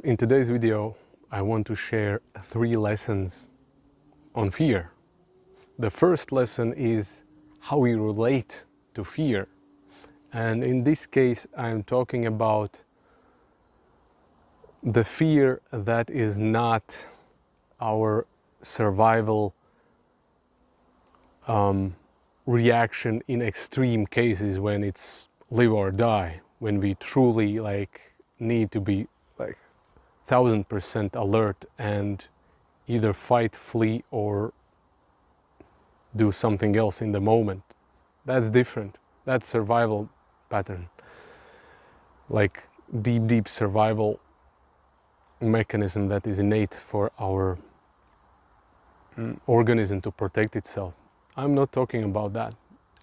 In today's video, I want to share 3 lessons on fear. The first lesson is how we relate to fear. And in this case, I'm talking about the fear that is not our survival reaction in extreme cases when it's live or die, when we truly need to be 1000% alert and either fight, flee, or do something else in the moment. That's different. That's survival pattern. Like deep survival mechanism that is innate for our organism to protect itself. I'm not talking about that.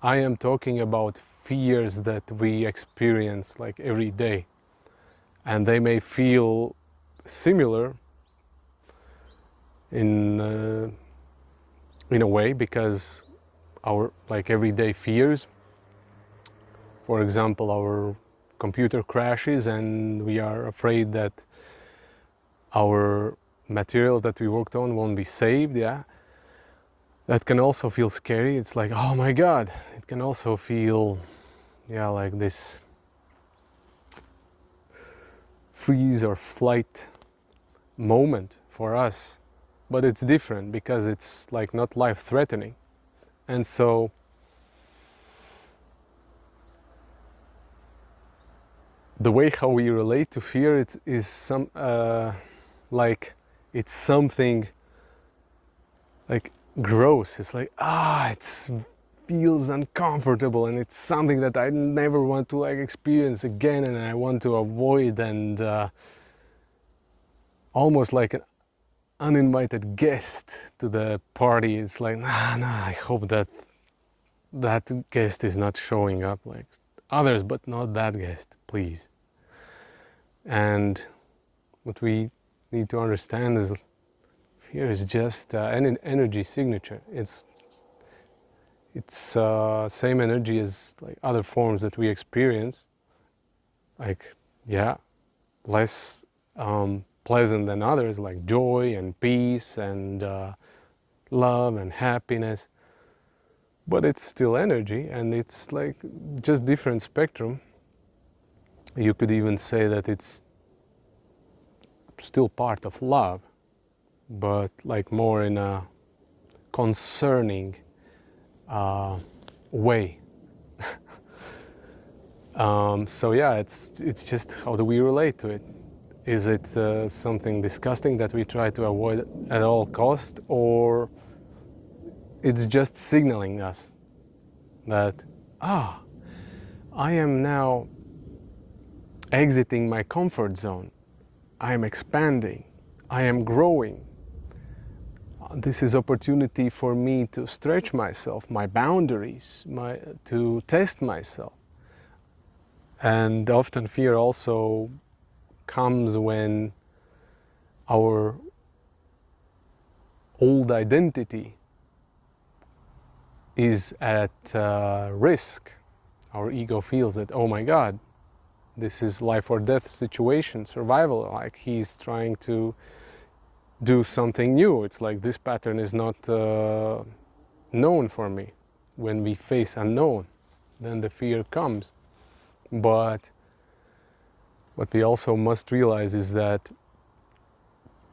I am talking about fears that we experience like every day. And they may feel similar in a way, because our everyday fears, for example, our computer crashes and we are afraid that our material that we worked on won't be saved, yeah, that can also feel scary. It's like, oh my god. It can also feel, yeah, like this freeze or flight moment for us. But it's different because it's like not life-threatening. And so the way how we relate to fear is some like it's something like gross. It's like, it feels uncomfortable, and it's something that I never want to experience again, and I want to avoid, and almost like an uninvited guest to the party. It's like, nah, I hope that guest is not showing up, like others, but not that guest, please. And what we need to understand is fear is just an energy signature. It's same energy as like other forms that we experience, like, yeah, less pleasant than others, like joy and peace and love and happiness. But it's still energy, and it's like just different spectrum. You could even say that it's still part of love, but like more in a concerning way. So yeah, it's just how do we relate to it? Is it something disgusting that we try to avoid at all cost, or it's just signaling us that I am now exiting my comfort zone, I am expanding, I am growing. This is opportunity for me to stretch myself, my boundaries, to test myself. And often fear also comes when our old identity is at risk. Our ego feels that, oh my god, this is life or death situation, survival, like he's trying to do something new. It's like this pattern is not known for me. When we face unknown, then the fear comes. But what we also must realize is that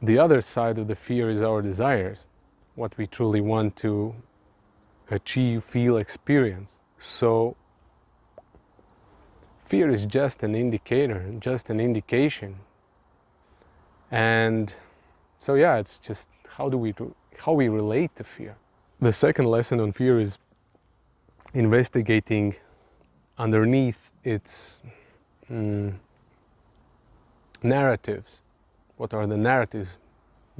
the other side of the fear is our desires, what we truly want to achieve, feel, experience. So fear is just an indicator, just an indication. And so yeah, it's just how we relate to fear. The second lesson on fear is investigating underneath its narratives. What are the narratives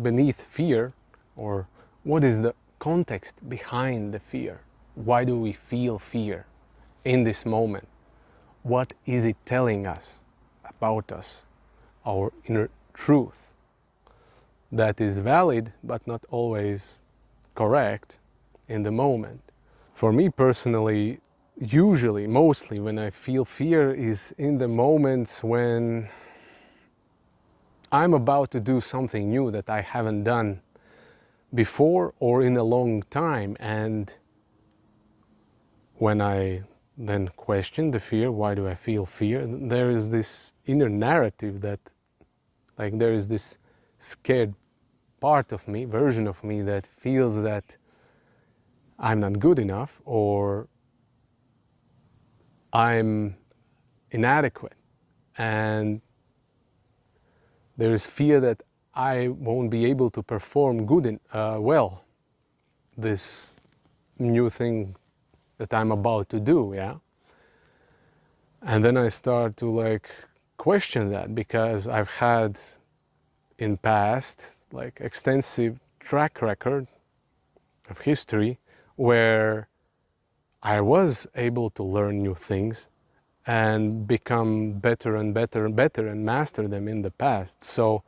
beneath fear, or what is the context behind the fear? Why do we feel fear in this moment? What is it telling us about us, our inner truth, that is valid but not always correct in the moment? For me personally, usually, mostly when I feel fear is in the moments when I'm about to do something new that I haven't done before or in a long time. And when I then question the fear, why do I feel fear? There is this inner narrative that, like, there is this scared part of me, version of me, that feels that I'm not good enough or I'm inadequate. And there is fear that I won't be able to perform well this new thing that I'm about to do, yeah? And then I start to like question that, because I've had in past like extensive track record of history where I was able to learn new things and become better and better and better and master them in the past. So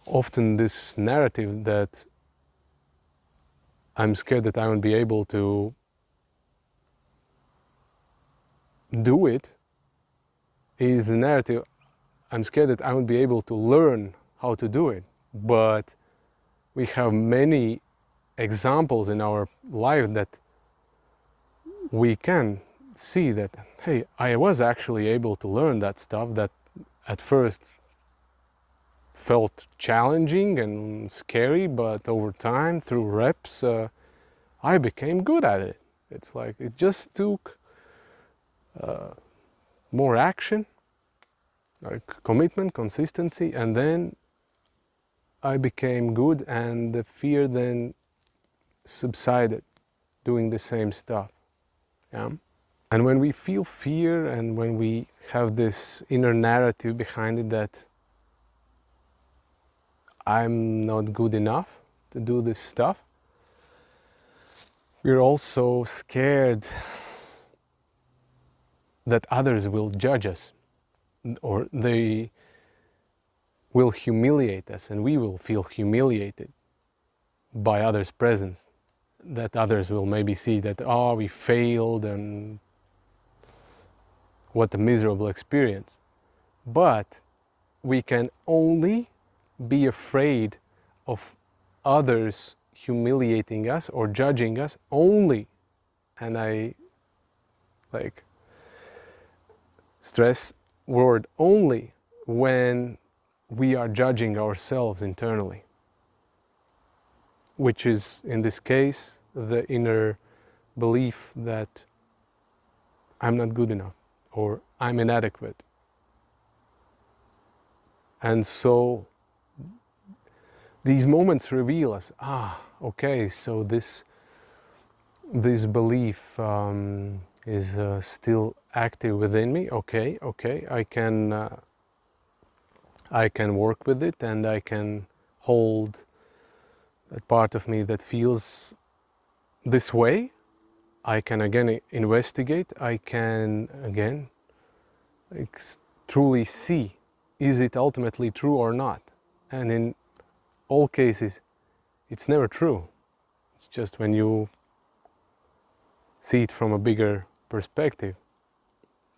often this narrative that I'm scared that I won't be able to do it is the narrative. I'm scared that I won't be able to learn how to do it. But we have many examples in our life that we can see that, hey, I was actually able to learn that stuff that at first felt challenging and scary, but over time, through reps, I became good at it. It's like it just took more action, like commitment, consistency, and then I became good, and the fear then subsided doing the same stuff. Yeah? And when we feel fear and when we have this inner narrative behind it that I'm not good enough to do this stuff, we're also scared that others will judge us or they will humiliate us, and we will feel humiliated by others' presence. That others will maybe see that, oh, we failed and what a miserable experience. But we can only be afraid of others humiliating us or judging us only, and I like stress word only, when we are judging ourselves internally, which is in this case the inner belief that I'm not good enough or I'm inadequate. And so these moments reveal us, okay, so this belief is still active within me. Okay, I can work with it, and I can hold that part of me that feels this way. I can again investigate. I can again like, truly see, is it ultimately true or not? And in all cases, it's never true. It's just when you see it from a bigger perspective,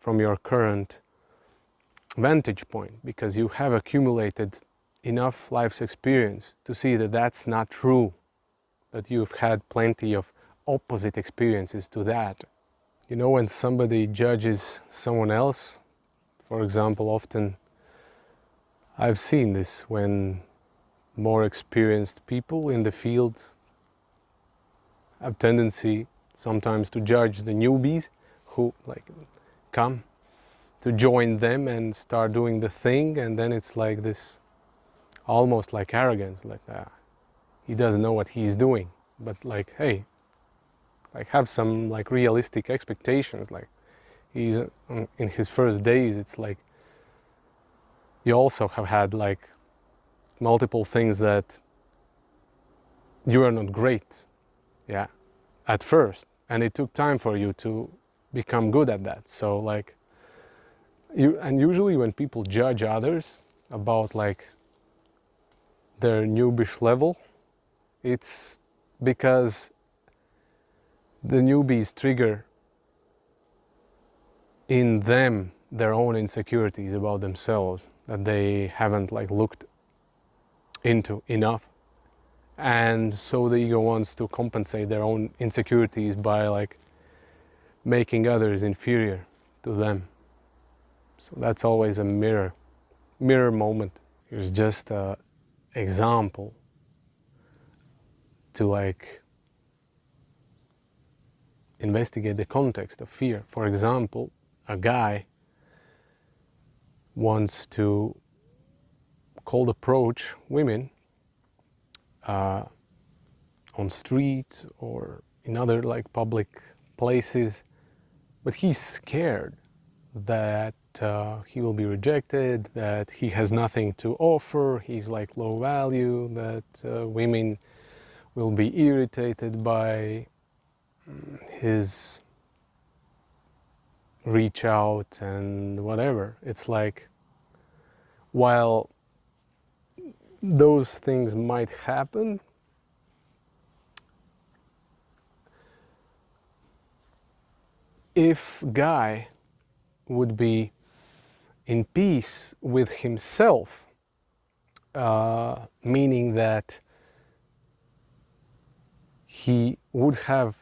from your current vantage point, because you have accumulated enough life's experience to see that that's not true, that you've had plenty of opposite experiences to that. You know, when somebody judges someone else, for example, often I've seen this when more experienced people in the field have tendency sometimes to judge the newbies who like come to join them and start doing the thing, and then it's like this almost like arrogance, like he doesn't know what he's doing. But like, hey, like have some like realistic expectations. Like he's in his first days, it's like you also have had like multiple things that you are not great, yeah, at first, and it took time for you to become good at that. So like and usually when people judge others about like their newbish level, it's because the newbies trigger in them their own insecurities about themselves that they haven't like looked into enough, and so the ego wants to compensate their own insecurities by like making others inferior to them. So that's always a mirror moment. It's just an example to like investigate the context of fear. For example, a guy wants to cold approach women on streets or in other like public places, but he's scared that he will be rejected, that he has nothing to offer, he's like low value, that women will be irritated by his reach out and whatever. It's like, while those things might happen, if guy would be in peace with himself, meaning that he would have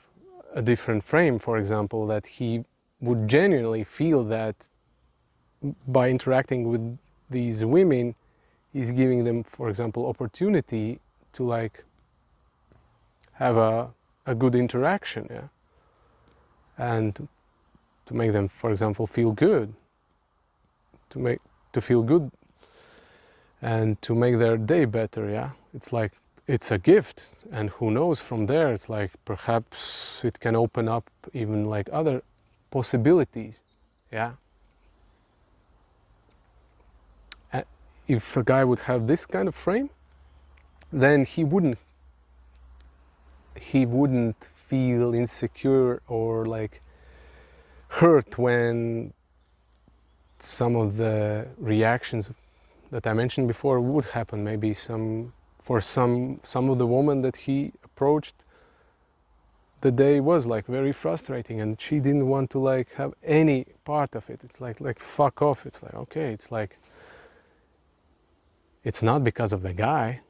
a different frame, for example, that he would genuinely feel that by interacting with these women, he's giving them, for example, opportunity to like have a good interaction, yeah, and to make them, for example, feel good, to feel good and to make their day better, yeah. It's like, it's a gift, and who knows, from there it's like perhaps it can open up even like other possibilities, yeah. If a guy would have this kind of frame, then he wouldn't feel insecure or like hurt when some of the reactions that I mentioned before would happen. Maybe some of the women that he approached, the day was like very frustrating and she didn't want to like have any part of it. It's like fuck off. It's like, okay, it's like, it's not because of the guy,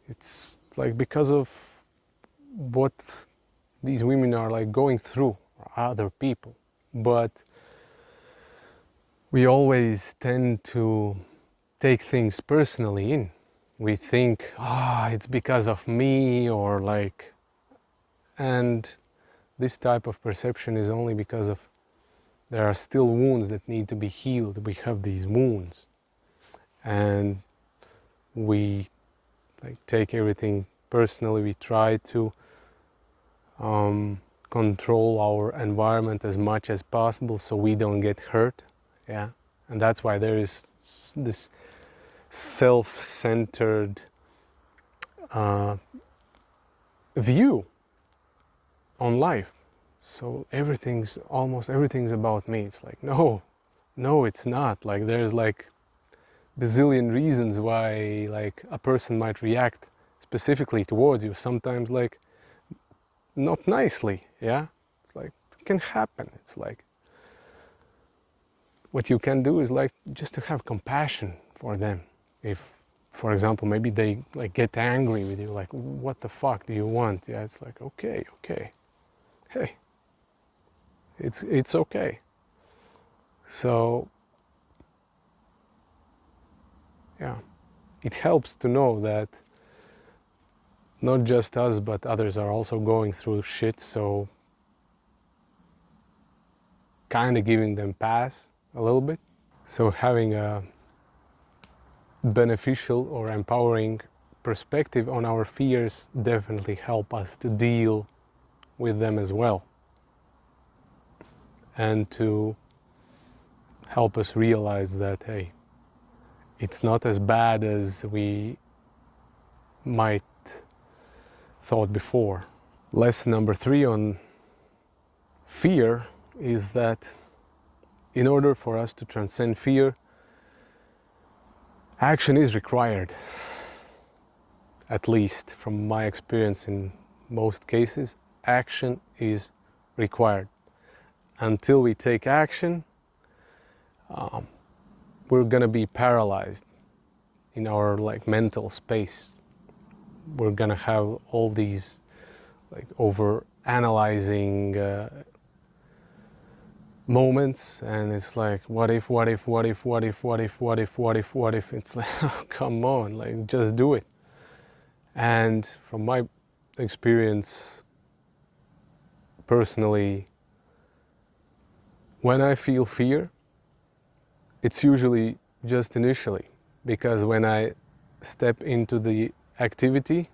it's like because of what these women are like going through, or other people. But we always tend to take things personally in. We think, it's because of me, or like, and this type of perception is only because of there are still wounds that need to be healed. We have these wounds, and we like take everything personally. We try to control our environment as much as possible so we don't get hurt, yeah. And that's why there is this self-centered view on life. So almost everything's about me. It's like, no, it's not. Like, there's like bazillion reasons why like a person might react specifically towards you, sometimes like not nicely, yeah. It's like, it can happen. It's like, what you can do is like just to have compassion for them. If, for example, maybe they like get angry with you, like, what the fuck do you want? Yeah, it's like, okay, hey, it's okay. So yeah, it helps to know that not just us but others are also going through shit, so kind of giving them pass a little bit. So having a beneficial or empowering perspective on our fears definitely help us to deal with them as well, and to help us realize that, hey, it's not as bad as we might thought before. Lesson number 3 on fear is that in order for us to transcend fear, action is required. At least from my experience, in most cases, action is required. Until we take action, we're gonna be paralyzed in our like mental space. We're gonna have all these like over analyzing moments, and it's like what if, what if, what if, what if, what if, what if, what if, what if. It's like, oh, come on, like just do it. And from my experience personally, when I feel fear, it's usually just initially, because when I step into the activity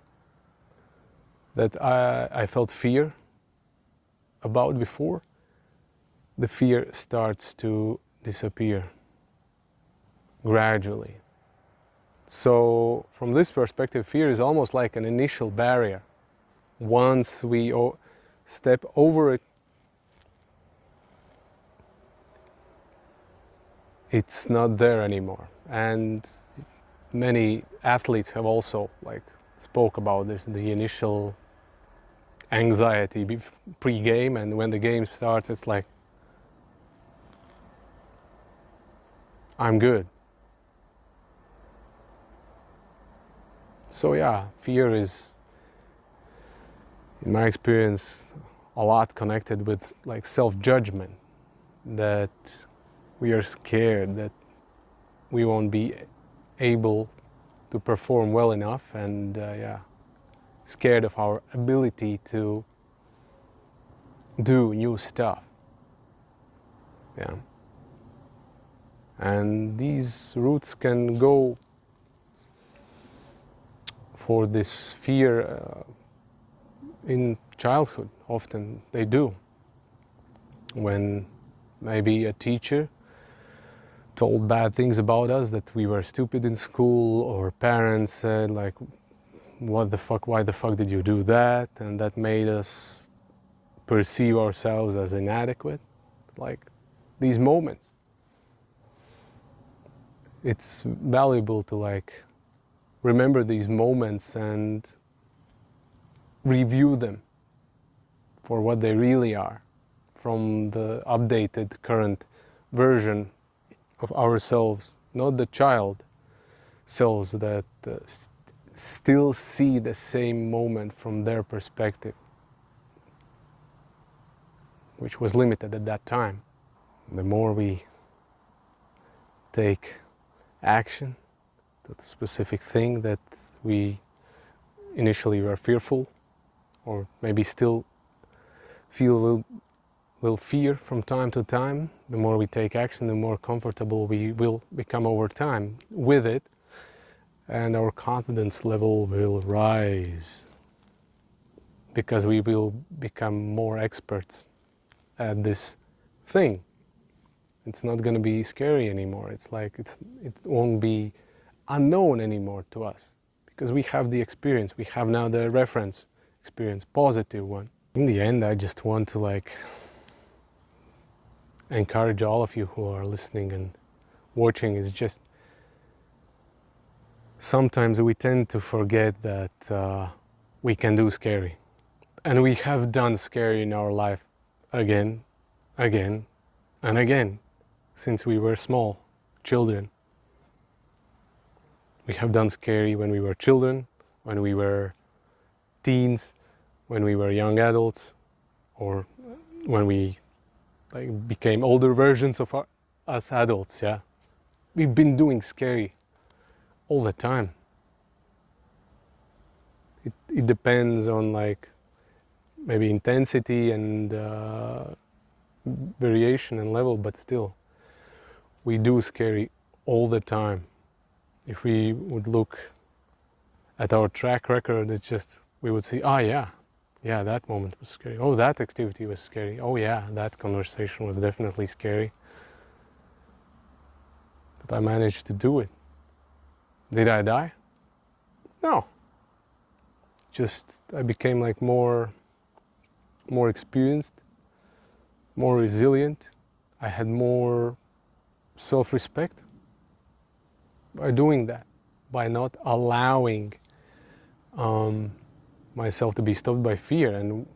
that I felt fear about before, the fear starts to disappear gradually. So from this perspective, fear is almost like an initial barrier. Once we step over it, it's not there anymore. And many athletes have also like spoke about this, the initial anxiety pre-game, and when the game starts, it's like, I'm good. So yeah, fear is, in my experience, a lot connected with like self-judgment, that we are scared that we won't be able to perform well enough, and yeah, scared of our ability to do new stuff. Yeah. And these roots can go for this fear in childhood. Often they do. When maybe a teacher told bad things about us, that we were stupid in school, or parents said like, what the fuck, why the fuck did you do that? And that made us perceive ourselves as inadequate. Like these moments, it's valuable to like remember these moments and review them for what they really are, from the updated current version of ourselves, not the child selves that still see the same moment from their perspective, which was limited at that time. The more we take action to the specific thing that we initially were fearful, or maybe still feel a little fear from time to time, the more we take action, the more comfortable we will become over time with it, and our confidence level will rise, because we will become more experts at this thing. It's not going to be scary anymore. It's like it won't be unknown anymore to us, because we have the experience. We have now the reference experience, positive one. In the end, I just want to like encourage all of you who are listening and watching, is just sometimes we tend to forget that we can do scary, and we have done scary in our life again, again, and again since we were small children. We have done scary when we were children, when we were teens, when we were young adults, or when we like became older versions of us adults. Yeah, we've been doing scary all the time. It depends on like maybe intensity and variation and level, but still we do scary all the time. If we would look at our track record, it's just, we would see, oh yeah, that moment was scary. Oh, that activity was scary. Oh yeah, that conversation was definitely scary. But I managed to do it. Did I die? No. Just I became like more experienced, more resilient. I had more self-respect by doing that, by not allowing myself to be stopped by fear. And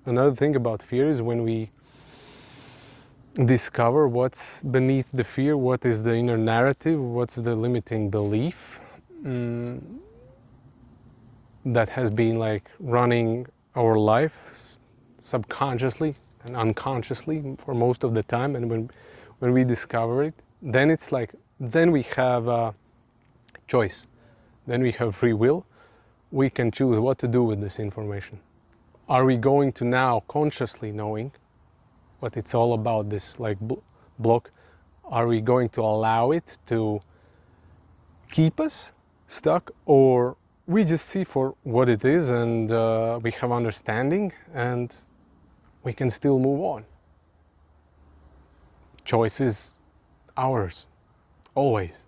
another thing about fear is when we discover what's beneath the fear, what is the inner narrative, what's the limiting belief that has been like running our life subconsciously and unconsciously for most of the time. And when we discover it, then it's like, then we have a choice, then we have free will. We can choose what to do with this information. Are we going to now consciously knowing what it's all about, this like block, are we going to allow it to keep us stuck, or we just see for what it is and we have understanding and we can still move on? Choice is ours, always.